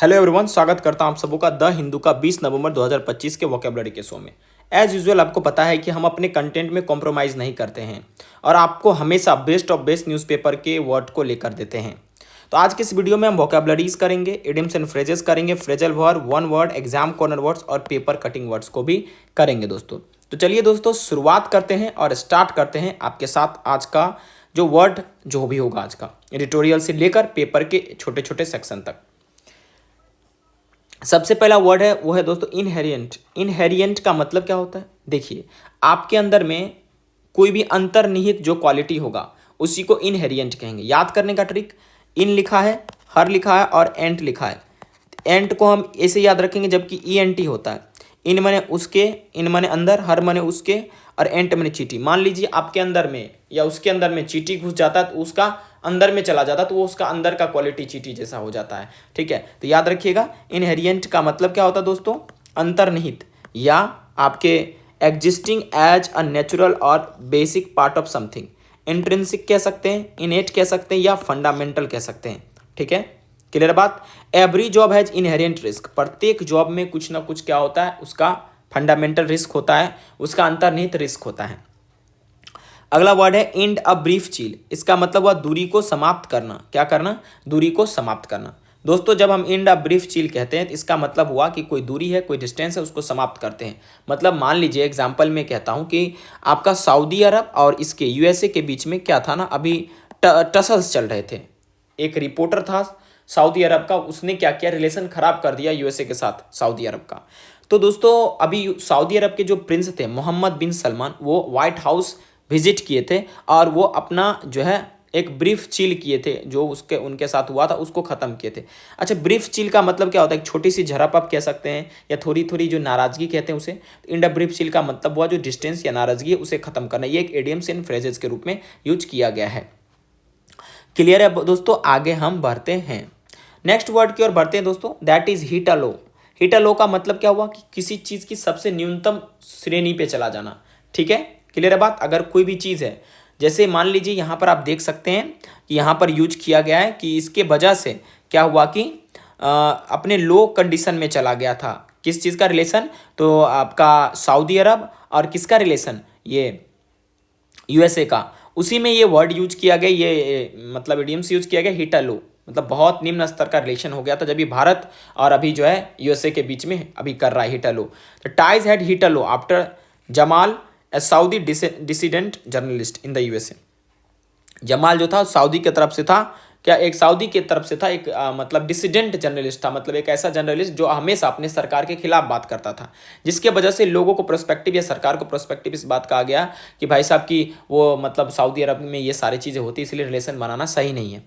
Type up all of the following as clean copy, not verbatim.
Hello everyone, स्वागत करता हूं आप सबों का द हिंदू का 20 नवंबर 2025 के वोकेबलरी के शो में। एज यूजुअल आपको पता है कि हम अपने कंटेंट में कॉम्प्रोमाइज़ नहीं करते हैं और आपको हमेशा बेस्ट ऑफ बेस्ट न्यूज़पेपर के वर्ड को लेकर देते हैं। तो आज के इस वीडियो में हम वोकेबलरीज करेंगे, इडियम्स एंड फ्रेजेस करेंगे, phrasal verb, one word, exam corner words और पेपर कटिंग वर्ड्स को भी करेंगे दोस्तों। तो चलिए दोस्तों शुरुआत करते हैं और स्टार्ट करते हैं आपके साथ आज का जो वर्ड जो भी होगा आज का, एडिटोरियल से लेकर पेपर के छोटे छोटे सेक्शन तक। सबसे पहला वर्ड है वो है दोस्तों इनहेरिएंट। इनहेरिएंट का मतलब क्या होता है? देखिए, आपके अंदर में कोई भी अंतर्निहित जो क्वालिटी होगा उसी को इनहेरिएंट कहेंगे। याद करने का ट्रिक, इन लिखा है, हर लिखा है और एंट लिखा है। एंट को हम ऐसे याद रखेंगे जबकि ई एन टी होता है। इन माने उसके, इन माने अंदर, हर माने उसके और एंट माने चीटी। मान लीजिए आपके अंदर में या उसके अंदर में चीटी घुस जाता है तो उसका अंदर में चला जाता है तो वो उसका अंदर का क्वालिटी चीटी जैसा हो जाता है। ठीक है, तो याद रखिएगा इनहेरिएंट का मतलब क्या होता है दोस्तों? अंतर्निहित या आपके एग्जिस्टिंग एज अ नेचुरल और basic part of something. Intrinsic कह सकते हैं, इनेट कह सकते हैं या फंडामेंटल कह सकते हैं। ठीक है, क्लियर बात। Every job has inherent risk. प्रत्येक जॉब में कुछ ना कुछ क्या होता है, उसका फंडामेंटल रिस्क होता है, उसका अंतर्निहित रिस्क होता है। अगला वर्ड है एंड अ ब्रीफ चील। इसका मतलब हुआ दूरी को समाप्त करना। क्या करना? दूरी को समाप्त करना। दोस्तों जब हम एंड अ ब्रीफ चील कहते हैं तो इसका मतलब हुआ कि कोई दूरी है, कोई डिस्टेंस है, उसको समाप्त करते हैं। मतलब मान लीजिए एग्जाम्पल में कहता हूँ कि आपका सऊदी अरब और इसके यूएसए के बीच में क्या था ना, अभी टसल्स चल रहे थे। एक रिपोर्टर था सऊदी अरब का, उसने क्या किया, रिलेशन खराब कर दिया यूएसए के साथ सऊदी अरब का। तो दोस्तों अभी सऊदी अरब के जो प्रिंस थे मोहम्मद बिन सलमान, वो व्हाइट हाउस विजिट किए थे और वो अपना जो है एक ब्रीफ चिल किए थे, जो उसके उनके साथ हुआ था उसको ख़त्म किए थे। अच्छा, ब्रीफ चिल का मतलब क्या होता है? एक छोटी सी झड़प आप कह सकते हैं या थोड़ी थोड़ी जो नाराज़गी कहते हैं उसे। इन ब्रीफ चिल का मतलब हुआ जो डिस्टेंस या नाराज़गी है उसे ख़त्म करना। ये एक एडियम्स एंड फ्रेजेस के रूप में यूज किया गया है। क्लियर है दोस्तों? आगे हम बढ़ते हैं, नेक्स्ट वर्ड की ओर बढ़ते हैं दोस्तों। That is hit a low. Hit a low का मतलब क्या हुआ कि किसी चीज़ की सबसे न्यूनतम श्रेणी पे चला जाना। ठीक है, क्लियर है बात। अगर कोई भी चीज़ है, जैसे मान लीजिए यहाँ पर आप देख सकते हैं कि यहाँ पर यूज किया गया है कि इसके वजह से क्या हुआ कि अपने लो कंडीशन में चला गया था। किस चीज़ का रिलेशन? तो आपका सऊदी अरब और किसका रिलेशन? ये यूएसए का। उसी में ये वर्ड यूज किया गया, ये मतलब इडियम्स यूज किया गया हिट अ लो। मतलब बहुत निम्न स्तर का रिलेशन हो गया था जब ये भारत और अभी जो है यूएसए के बीच में अभी कर रहा है hit a low. The ties had hit a low after Jamal, A Saudi dissident journalist in the USA. Jamal जो था सऊदी की तरफ से था। क्या? एक सऊदी की तरफ से था, एक मतलब डिसिडेंट जर्नलिस्ट था, मतलब एक ऐसा जर्नलिस्ट जो हमेशा अपने सरकार के खिलाफ बात करता था, जिसके वजह से लोगों को प्रोस्पेक्टिव या सरकार को प्रोस्पेक्टिव इस बात का आ गया कि भाई साहब की वो मतलब सऊदी अरब में ये सारी चीज़ें होती है, इसलिए रिलेशन बनाना सही नहीं है।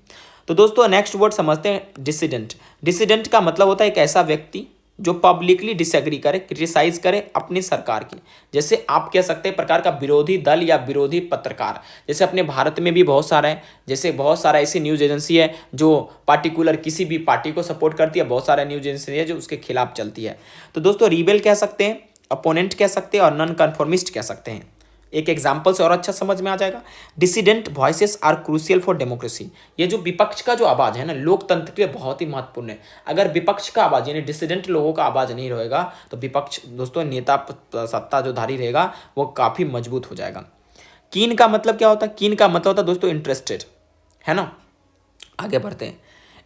तो दोस्तों नेक्स्ट वर्ड समझते हैं डिसिडेंट। डिसिडेंट का मतलब होता है एक ऐसा व्यक्ति जो पब्लिकली डिसएग्री करे, क्रिटिसाइज करे अपनी सरकार की। जैसे आप कह सकते हैं प्रकार का विरोधी दल या विरोधी पत्रकार। जैसे अपने भारत में भी बहुत सारा है, जैसे बहुत सारा ऐसी न्यूज़ एजेंसी है जो पार्टिकुलर किसी भी पार्टी को सपोर्ट करती है, बहुत सारा न्यूज़ एजेंसी है जो उसके खिलाफ चलती है। तो दोस्तों रिबेल कह सकते हैं, अपोनेंट कह सकते हैं और नॉन कन्फर्मिस्ट कह सकते हैं। एक एग्जाम्पल से और अच्छा समझ में आ जाएगा। Dissident voices are crucial for democracy. ये जो विपक्ष का जो आवाज़ है ना, लोकतंत्र के लिए बहुत ही महत्वपूर्ण है। अगर विपक्ष का आवाज़ यानी डिसिडेंट लोगों का आवाज़ नहीं रहेगा तो विपक्ष दोस्तों नेता सत्ता जो धारी रहेगा वो काफ़ी मजबूत हो जाएगा। कीन का मतलब क्या होता है? कीन का मतलब होता है दोस्तों इंटरेस्टेड, है ना। आगे बढ़ते हैं।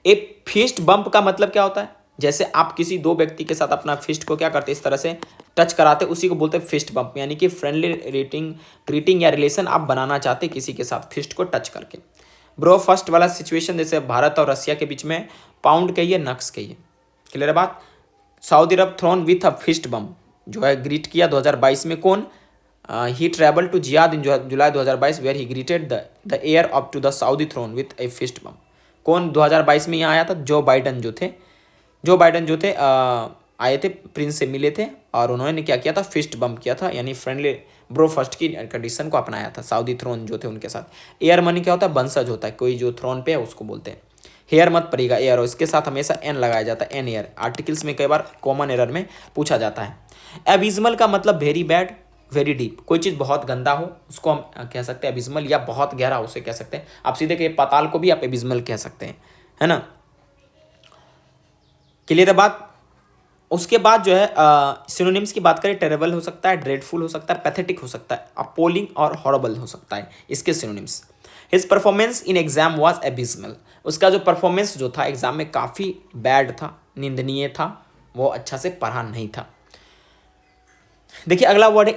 ए फिस्ट बम्प का मतलब क्या होता है? जैसे आप किसी दो व्यक्ति के साथ अपना फिस्ट को क्या करते हैं, इस तरह से टच कराते, उसी को बोलते हैं फिस्ट बम्प। यानी कि फ्रेंडली रेटिंग ग्रीटिंग या रिलेशन आप बनाना चाहते किसी के साथ फिस्ट को टच करके। ब्रो फर्स्ट वाला सिचुएशन जैसे भारत और रसिया के बीच में, पाउंड कहिए नक्स कहिए। क्लियर बात। Saudi Arab throne with a fist bump जो है ग्रीट किया 2022 में। कौन? He travel to Jeddah in July 2022 where he greeted the air up to the Saudi throne with a fist bump. कौन 2022 में यहाँ आया था? जो बाइडन जो थे आए थे, प्रिंस से मिले थे और उन्होंने क्या किया था? फिस्ट बम्प किया था, यानी फ्रेंडली ब्रो फर्स्ट की कंडीशन को अपनाया था सऊदी थ्रोन जो थे उनके साथ। एयर मनी क्या होता है? वंशज होता है, कोई जो थ्रोन पे है उसको बोलते हैं। हेयर मत पड़ेगा, एयर, और इसके साथ हमेशा एन लगाया जाता है, एन एयर। आर्टिकल्स में कई बार कॉमन एरर में पूछा जाता है। एबिज्मल का मतलब वेरी बैड, वेरी डीप। कोई चीज़ बहुत गंदा हो उसको हम कह सकते हैं एबिज्मल, या बहुत गहरा उसे कह सकते हैं। आप सीधे कहे पाताल को भी आप एबिज्मल कह सकते हैं, है ना। क्लियर है बात। उसके बाद जो है सिनोनिम्स की बात करें, टेरेबल हो सकता है, ड्रेडफुल हो सकता है, पैथेटिक हो सकता है, अपोलिंग और हॉरेबल हो सकता है इसके synonyms. His performance in exam was abysmal, उसका जो परफॉर्मेंस जो था एग्जाम में काफ़ी बैड था, निंदनीय था, वो अच्छा से पढ़ा नहीं था। देखिए अगला वर्ड है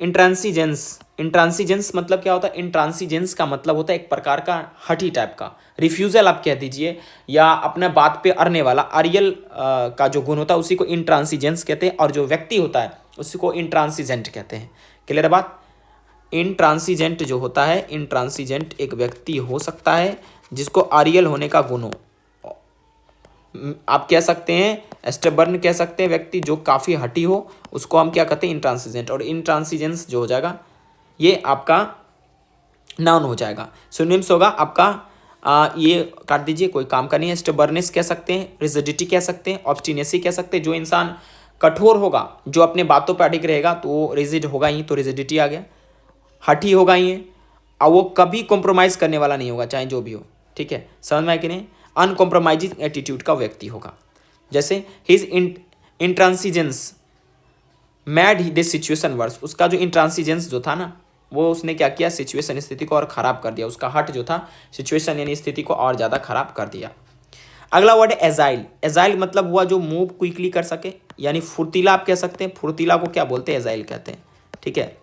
इंट्रांसिजेंस। इंट्रांसिजेंस मतलब क्या होता है? इंट्रांसिजेंस का मतलब होता है एक प्रकार का हठी टाइप का, रिफ्यूजल आप कह दीजिए, या अपने बात पे अड़ने वाला, अरियल का जो गुण होता है उसी को इंट्रांसिजेंस कहते हैं, और जो व्यक्ति होता है उसी को इंट्रांसिजेंट कहते हैं। क्लियर है बात। इंट्रांसिजेंट जो होता है, इंट्रांसिजेंट एक व्यक्ति हो सकता है जिसको अरियल होने का गुण हो। आप कह सकते हैं स्टेबर्न कह सकते हैं, व्यक्ति जो काफ़ी हठी हो उसको हम क्या कहते हैं? इंट्रांसिजेंट। और इंट्रांसिजेंस जो हो जाएगा ये आपका नाउन हो जाएगा। सिनोनिम्स होगा आपका ये काट दीजिए, कोई काम का नहीं है। स्टेबर्नेस कह सकते हैं, रिजिडिटी कह सकते हैं, ऑब्स्टिनेसी कह सकते हैं। जो इंसान कठोर होगा, जो अपने बातों पर अडिग रहेगा तो वो रिजिड होगा ही, तो रिजिडिटी आ गया। हठी होगा ही है, और वो कभी कॉम्प्रोमाइज़ करने वाला नहीं होगा चाहे जो भी हो। ठीक है, समझ में आया कि नहीं? अनकॉम्प्रोमाइजिंग एटीट्यूड का व्यक्ति होगा। जैसे his intransigence made this situation worse, उसका जो इंट्रांसिजेंस जो था ना, वो उसने क्या किया? सिचुएशन स्थिति को और ख़राब कर दिया। उसका हट जो था सिचुएशन यानी स्थिति को और ज़्यादा खराब कर दिया। अगला वर्ड है एजाइल। एजाइल मतलब हुआ जो मूव क्विकली कर सके, यानी फुर्तीला आप कह सकते हैं। फुर्तीला को क्या बोलते हैं? एजाइल कहते हैं। ठीक है,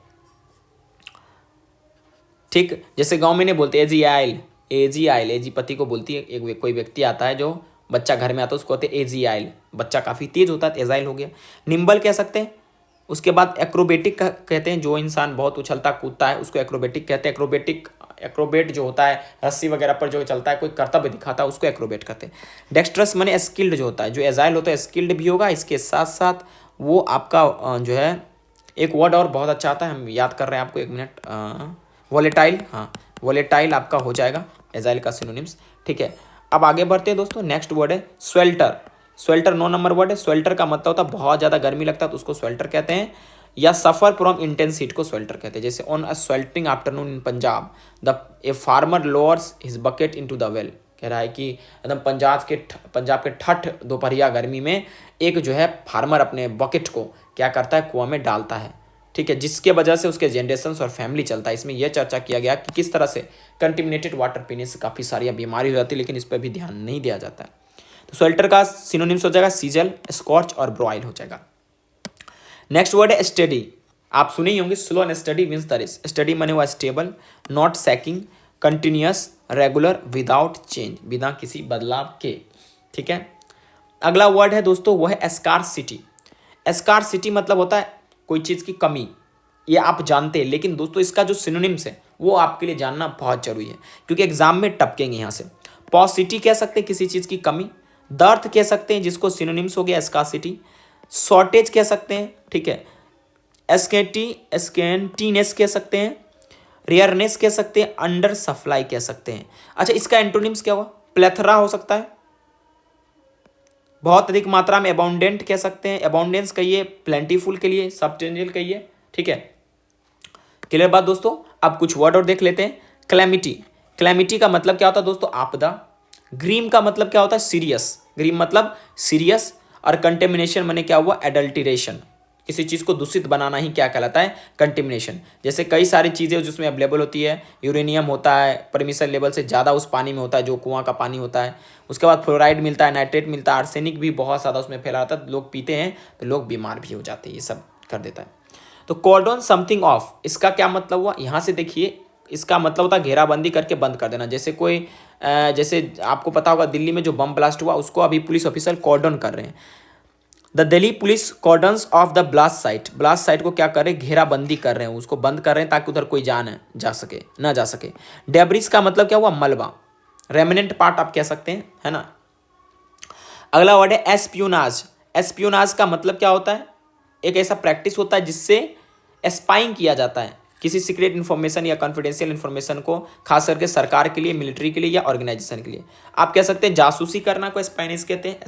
ठीक, जैसे गांव में नहीं बोलते एजी आयल, एजी आयल, एजी पति को बोलती है। एक कोई व्यक्ति आता है जो बच्चा घर में आता है उसको कहते हैं एजी आयल, बच्चा काफ़ी तेज होता है, एजाइल हो गया। निम्बल कह सकते हैं। उसके बाद एक्रोबेटिक कहते हैं, जो इंसान बहुत उछलता कूदता है उसको एक्रोबेटिक कहते हैं। एक्रोबेट जो होता है रस्सी वगैरह पर जो चलता है, कोई कर्तव्य दिखाता है, उसको एक्रोबेट कहते हैं। डेक्स्ट्रस माने स्किल्ड जो होता है, जो एजाइल होता है स्किल्ड भी होगा। इसके साथ साथ वो आपका जो है एक वर्ड और बहुत अच्छा आता है, हम याद कर रहे हैं आपको, एक मिनट। वोलेटाइल, हाँ वोलेटाइल आपका हो जाएगा एजाइल का सिनोनिम्स। ठीक है, अब आगे बढ़ते हैं दोस्तों। नेक्स्ट वर्ड है स्वेल्टर। स्वेल्टर 9 नंबर वर्ड है। स्वेल्टर का मतलब होता है बहुत ज़्यादा गर्मी लगता है तो उसको स्वेल्टर कहते हैं, या सफ़र फ्रॉम इंटेंस हीट को स्वेल्टर कहते हैं। जैसे on a sweltering afternoon in Punjab a farmer lowers his bucket into the well, कह रहा है कि एकदम पंजाब के ठठ दोपहरिया गर्मी में एक जो है फार्मर अपने बकेट को क्या करता है? कुआं में डालता है। ठीक है, जिसके वजह से उसके जनरेशन्स और फैमिली चलता है। इसमें यह चर्चा किया गया कि किस तरह से कंटिमिनेटेड वाटर पीने से काफ़ी सारी बीमारी हो जाती है, लेकिन इस पर भी ध्यान नहीं दिया जाता है। तो स्वेल्टर का सिनोनिम्स हो जाएगा सीजल, स्कॉच और ब्रॉयल हो जाएगा। नेक्स्ट वर्ड है स्टडी। आप सुने ही होंगे, slow and steady means the race. Steady माने हुआ stable, not sacking, continuous, regular, without change, बिना किसी बदलाव के। ठीक है, अगला वर्ड है दोस्तों वो है स्कार्सिटी। स्कार्सिटी मतलब होता है कोई चीज़ की कमी, ये आप जानते हैं, लेकिन दोस्तों इसका जो सिनोनिम्स है वो आपके लिए जानना बहुत जरूरी है, क्योंकि एग्जाम में टपकेंगे यहाँ से। पॉसिटी कह सकते हैं किसी चीज़ की कमी, दर्द कह सकते हैं जिसको सिनोनिम्स हो गया स्कार्सिटी, शॉर्टेज कह सकते हैं। ठीक है, स्केंटीनेस कह सकते हैं, रेयरनेस कह सकते हैं, अंडर सप्लाई कह सकते हैं। अच्छा, इसका एंटोनिम्स क्या हुआ? प्लेथरा हो सकता है, बहुत अधिक मात्रा में, अबाउंडेंट कह सकते हैं, अबाउंडेंस कहिए, प्लेंटीफुल के लिए, सबस्टेंशियल कहिए। ठीक है, क्लियर बात दोस्तों। अब कुछ वर्ड और देख लेते हैं। क्लैमिटी। क्लैमिटी का मतलब क्या होता है दोस्तों? आपदा। ग्रीम का मतलब क्या होता है? सीरियस। ग्रीम मतलब सीरियस। और कंटेमिनेशन माने क्या हुआ? एडल्टरेशन, किसी चीज़ को दूषित बनाना ही क्या कहलाता है? कंटेमिनेशन। जैसे कई सारी चीज़ें जिसमें अवेलेबल होती है, यूरेनियम होता है परमिशन लेवल से ज़्यादा उस पानी में होता है जो कुआं का पानी होता है। उसके बाद फ्लोराइड मिलता है, नाइट्रेट मिलता है, आर्सेनिक भी बहुत ज़्यादा उसमें फैला रहता है, लोग पीते हैं तो लोग बीमार भी हो जाते हैं, ये सब कर देता है। तो कॉर्डन समथिंग ऑफ, इसका क्या मतलब हुआ? यहाँ से देखिए, इसका मतलब होता है घेराबंदी करके बंद कर देना। जैसे कोई जैसे आपको पता होगा दिल्ली में जो बम ब्लास्ट हुआ उसको अभी पुलिस ऑफिसर कॉर्डन कर रहे हैं। The Delhi police cordons off the blast site, blast site को क्या कर रहे हैं? घेराबंदी कर रहे हैं, उसको बंद कर रहे हैं ताकि उधर कोई जा सके। डेब्रिस का मतलब क्या हुआ? मलबा, रेमिनेंट पार्ट आप कह सकते हैं, है ना। अगला वर्ड है एस्पियोनाज। एस्पियोनाज का मतलब क्या होता है? एक ऐसा प्रैक्टिस होता है जिससे स्पाइंग किया जाता है किसी सीक्रेट इन्फॉर्मेशन या कॉन्फिडेंशियल इन्फॉर्मेशन को, खास करके सरकार के लिए, मिलिट्री के लिए या ऑर्गेनाइजेशन के लिए। आप कह सकते हैं जासूसी करना को स्पाइनेज कहते हैं,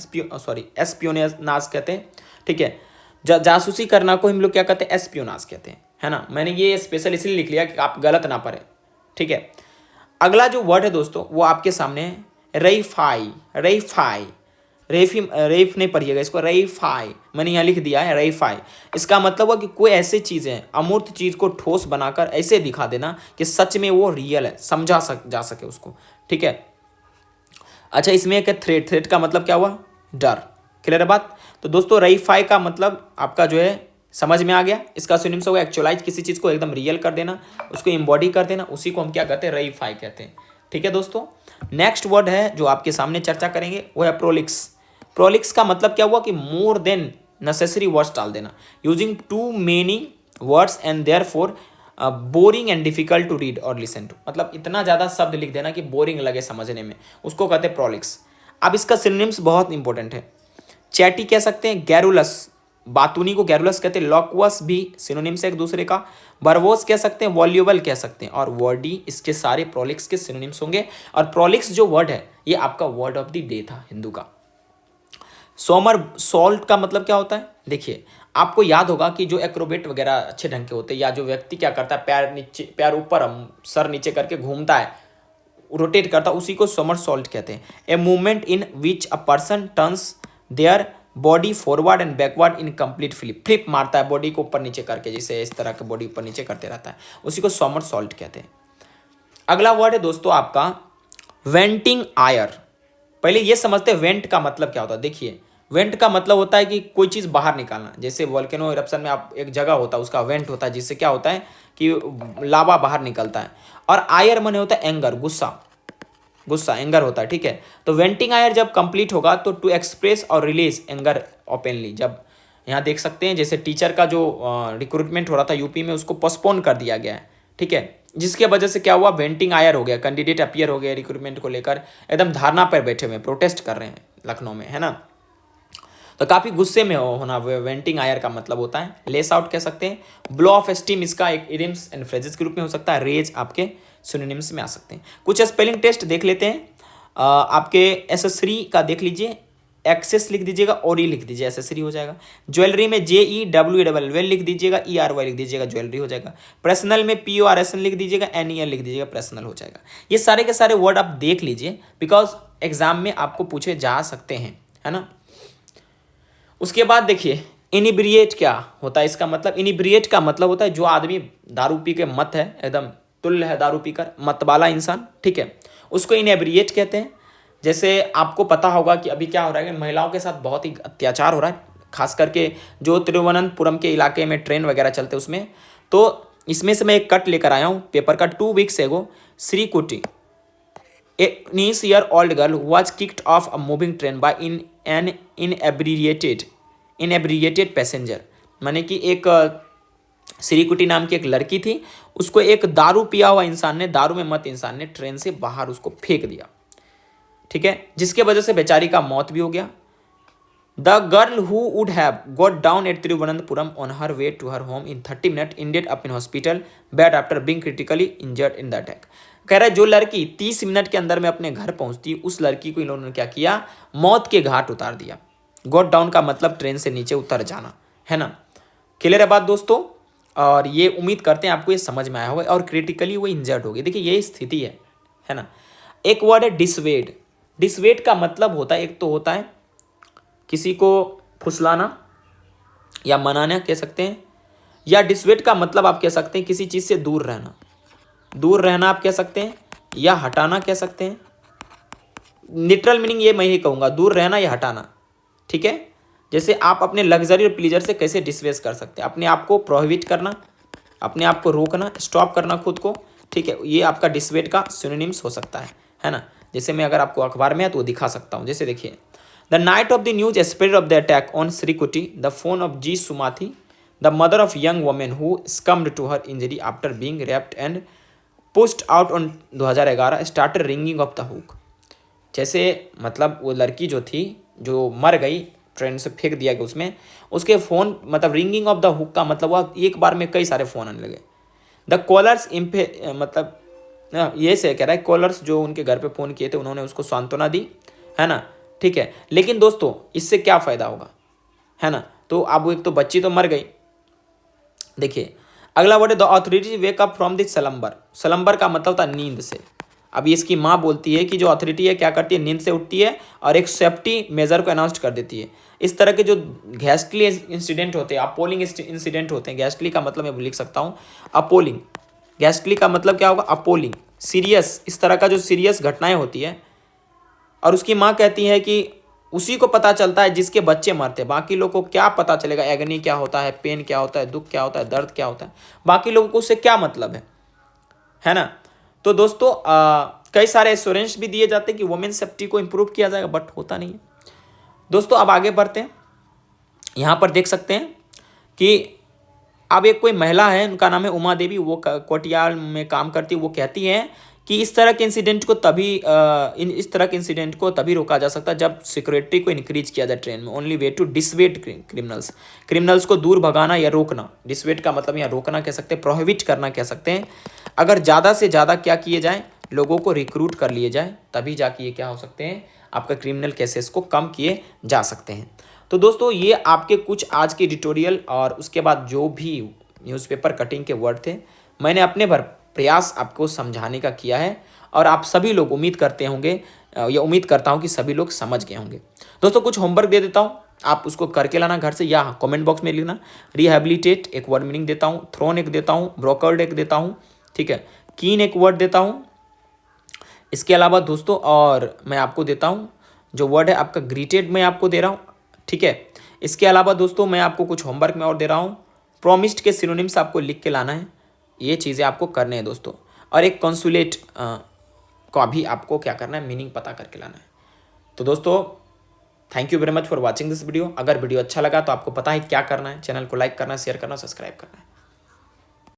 एस्पियोनाज कहते हैं। ठीक है, जासूसी करना को हम लोग क्या कहते हैं? एस्पियोनाज कहते हैं, है ना। मैंने ये स्पेशल इसलिए लिख लिया कि आप गलत ना पढ़े। ठीक है, अगला जो वर्ड है दोस्तों वो आपके सामने है रेफाई। रेफाई रेफ नहीं पढ़िएगा इसको, रेफाई, मैंने यहाँ लिख दिया है रेफाई। इसका मतलब हुआ कि कोई ऐसी चीज़ है, अमूर्त चीज़ को ठोस बनाकर ऐसे दिखा देना कि सच में वो रियल है, समझा जा सके उसको, ठीक है। अच्छा, इसमें एक थ्रेट का मतलब क्या हुआ, डर। क्लियर है बात। तो दोस्तों रेफाई का मतलब आपका जो है समझ में आ गया। इसका सिनोनिम्स होगा एक्चुअलाइज, किसी चीज़ को एकदम रियल कर देना, उसको एम्बॉडी कर देना, उसी को हम क्या कहते हैं, रेफाई कहते हैं, ठीक है दोस्तों। नेक्स्ट वर्ड है जो आपके सामने चर्चा करेंगे वो है प्रोलिक्स। प्रोलिक्स का मतलब क्या हुआ कि मोर देन नेसेसरी वर्ड्स डाल देना, using too many words and therefore boring and difficult to read और लिसन टू। मतलब इतना ज़्यादा शब्द लिख देना कि बोरिंग लगे समझने में, उसको कहते हैं प्रोलिक्स। अब इसका सिनोनिम्स बहुत इंपॉर्टेंट है। चैटी कह सकते हैं, गैरुलस, बातूनी को गैरुलस कहते हैं, लॉक्वस भी सिनोनिम्स है एक दूसरे का, बर्वोस कह सकते हैं, वॉल्यूबल कह सकते हैं, और वर्डी, इसके सारे प्रोलिक्स के सिनोनिम्स होंगे। और प्रोलिक्स जो वर्ड है ये आपका वर्ड ऑफ द डे था हिंदू का। सोमर सॉल्ट का मतलब क्या होता है, देखिए आपको याद होगा कि जो एक्रोबेट वगैरह अच्छे ढंग के होते हैं, या जो व्यक्ति क्या करता है, पैर नीचे, पैर ऊपर, सर नीचे करके घूमता है, रोटेट करता है, उसी को सोमर सॉल्ट कहते हैं। A movement in which a person turns their body forward and backward in complete flip, flip मारता है बॉडी को ऊपर नीचे करके, जैसे इस तरह के बॉडी ऊपर नीचे करते रहता है, उसी को सोमर सॉल्ट कहते हैं। अगला वर्ड है दोस्तों आपका वेंटिंग आयर। पहले ये समझते हैं वेंट का मतलब क्या होता है। देखिए वेंट का मतलब होता है कि कोई चीज़ बाहर निकालना, जैसे वोल्केनो इरप्शन में आप एक जगह होता है उसका वेंट होता है, जिससे क्या होता है कि लावा बाहर निकलता है। और आयर मने होता है एंगर, गुस्सा, गुस्सा एंगर होता है, ठीक है। तो वेंटिंग आयर जब कंप्लीट होगा तो टू एक्सप्रेस और रिलीज एंगर ओपनली, जब यहाँ देख सकते हैं जैसे टीचर का जो रिक्रूटमेंट हो रहा था यूपी में, उसको पोस्टपोन कर दिया गया है, ठीक है, जिसके वजह से क्या हुआ, वेंटिंग आयर हो गया, कैंडिडेट अपीयर हो गया रिक्रूटमेंट को लेकर, एकदम धारणा पर बैठे हुए प्रोटेस्ट कर रहे हैं लखनऊ में, है ना। तो काफ़ी गुस्से में होना वेंटिंग आयर का मतलब होता है। लेस आउट कह सकते हैं। ब्लो ऑफ स्टीम इसका एक इडियम्स एंड फ्रेजेस के रूप में हो सकता है। रेज आपके सिनोनिम्स में आ सकते हैं। कुछ स्पेलिंग टेस्ट देख लेते हैं। आपके एसेसरी का देख लीजिए, एक्सेस लिख दीजिएगा, और ई लिख दीजिए, एसेसरी हो जाएगा। ज्वेलरी में JEWELL लिख दीजिएगा, ERY लिख दीजिएगा, ज्वेलरी हो जाएगा। पर्सनल में PORSN लिख दीजिएगा, NEL लिख दीजिएगा, पर्सनल हो जाएगा। ये सारे के सारे वर्ड आप देख लीजिए, बिकॉज एग्जाम में आपको पूछे जा सकते हैं, है ना। उसके बाद देखिए इनिब्रिएट क्या होता है। इसका मतलब, इनिब्रिएट का मतलब होता है जो आदमी दारू पी के मत है, एकदम तुल्य है दारू पीकर, मत वाला इंसान, ठीक है, उसको इनेब्रिएट कहते हैं। जैसे आपको पता होगा कि अभी क्या हो रहा है कि महिलाओं के साथ बहुत ही अत्याचार हो रहा है, खास करके जो तिरुवनंतपुरम के इलाके में ट्रेन वगैरह चलते उसमें। तो इसमें से मैं एक कट लेकर आया हूँ पेपर का। 2 weeks ago श्रीकुटी, a 19-year-old girl was kicked off a moving train by an inebriated passenger। माने कि एक श्रीकुटी नाम की एक लड़की थी, उसको एक दारू पिया हुआ इंसान ने, दारू में मत इंसान ने ट्रेन से बाहर उसको फेंक दिया, ठीक है, जिसके वजह से बेचारी का मौत भी हो गया। The girl who would have got down at Thiruvananthapuram on her way to her home in 30 minutes ended up in hospital bed after being critically injured in the attack। कह रहा है जो लड़की 30 मिनट के अंदर में अपने घर पहुंचती, उस लड़की को इन लोगों ने क्या किया, मौत के घाट उतार दिया। गॉट डाउन का मतलब ट्रेन से नीचे उतर जाना, है ना। क्लियर है बात दोस्तों। और ये उम्मीद करते हैं आपको ये समझ में आया होगा। और क्रिटिकली वो इंजर्ड होगी, देखिए यही स्थिति है ना। एक वर्ड है डिसवेड। डिसवेड का मतलब होता है, एक तो होता है किसी को फुसलाना या मनाना कह सकते हैं, या डिसवेड का मतलब आप कह सकते हैं किसी चीज़ से दूर रहना, दूर रहना आप कह सकते हैं, या हटाना कह सकते हैं। लिटरल मीनिंग ये मैं ही कहूँगा, दूर रहना या हटाना, ठीक है। जैसे आप अपने लग्जरी और प्लीजर से कैसे डिसवेज कर सकते हैं, अपने आप को प्रोहिबिट करना, अपने आप को रोकना, स्टॉप करना खुद को, ठीक है, ये आपका डिसवेड का सिनोनिम्स हो सकता है ना। जैसे मैं अगर आपको अखबार में है तो दिखा सकता हूँ। जैसे देखिए, the night of the news spread of the attack on Sreekutty, the phone of G Sumathi, the mother of young women who succumbed to her injury after being raped and pushed out on 2011 started ringing off the hook. जैसे मतलब वो लड़की जो थी, जो मर गई, train से फेंक दिया गया उसमें, उसके फ़ोन, मतलब रिंगिंग ऑफ द हुक का मतलब हुआ एक बार में कई सारे फ़ोन आने लगे। द कॉलर्स मतलब ये से कह रहा है, कॉलर्स जो उनके घर पे फ़ोन किए थे उन्होंने उसको सांत्वना दी, है ना, ठीक है। लेकिन दोस्तों इससे क्या फ़ायदा होगा, है ना। तो अब वो एक तो बच्ची तो मर गई। देखिए अगला वर्ड है the authorities wake up from this slumber. Slumber का मतलब होता है नींद से। अभी इसकी माँ बोलती है कि जो अथॉरिटी है क्या करती है, नींद से उठती है और एक सेफ्टी मेजर को अनाउंस कर देती है। इस तरह के जो घैस्टली इंसिडेंट होते हैं, अपोलिंग इंसिडेंट होते हैं, घैस्टली का मतलब मैं लिख सकता हूँ अपोलिंग, घैस्टली का मतलब क्या होगा, अपोलिंग, सीरियस, इस तरह का जो सीरियस घटनाएं होती है। और उसकी माँ कहती है कि उसी को पता चलता है जिसके बच्चे मरते हैं, बाकी लोगों को क्या पता चलेगा, एगनी क्या होता है, पेन क्या होता है, दुख क्या होता है, दर्द क्या होता है, बाकी लोगों को उससे क्या मतलब है ना। तो दोस्तों कई सारे एश्योरेंस भी दिए जाते हैं कि वुमेन सेफ्टी को इंप्रूव किया जाएगा, बट होता नहीं है। दोस्तों अब आगे बढ़ते हैं। यहाँ पर देख सकते हैं कि अब एक कोई महिला है, उनका नाम है उमा देवी, वो कोटियाल में काम करती है। वो कहती हैं कि इस तरह के इंसिडेंट को तभी इस तरह के इंसिडेंट को तभी रोका जा सकता है जब सिक्योरिटी को इंक्रीज किया जाए ट्रेन में। ओनली वे टू डिसवेट क्रिमिनल्स को दूर भगाना या रोकना। डिसवेट का मतलब यहाँ रोकना कह सकते हैं, प्रोहिबिट करना कह सकते हैं। अगर ज़्यादा से ज़्यादा क्या किए जाए, लोगों को रिक्रूट कर लिए जाए, तभी जाके ये क्या हो सकते हैं, आपका क्रिमिनल केसेस को कम किए जा सकते हैं। तो दोस्तों ये आपके कुछ आज के एडिटोरियल और उसके बाद जो भी न्यूज़पेपर कटिंग के वर्ड थे, मैंने अपने भर प्रयास आपको समझाने का किया है और आप सभी लोग उम्मीद करते होंगे या उम्मीद करता हूं कि सभी लोग समझ गए होंगे। दोस्तों कुछ होमवर्क दे देता हूं, आप उसको करके लाना घर से या कमेंट बॉक्स में लिखना। रिहेबिलिटेट एक वर्ड मीनिंग देता हूं, थ्रोन एक देता हूं, ब्रोकर्ड एक देता हूं, ठीक है, कीन एक वर्ड देता हूं। इसके अलावा दोस्तों और मैं आपको देता हूँ जो वर्ड है आपका ग्रीटेड, मैं आपको दे रहा हूँ, ठीक है। इसके अलावा दोस्तों मैं आपको कुछ होमवर्क में और दे रहा हूँ। प्रोमिस्ड के सिनोनिम्स आपको लिख के लाना है, ये चीज़ें आपको करने हैं दोस्तों। और एक कंसुलेट का भी आपको क्या करना है, मीनिंग पता करके लाना है। तो दोस्तों thank you very much for watching this video. अगर वीडियो अच्छा लगा तो आपको पता है क्या करना है, चैनल को लाइक करना, शेयर करना, सब्सक्राइब करना है।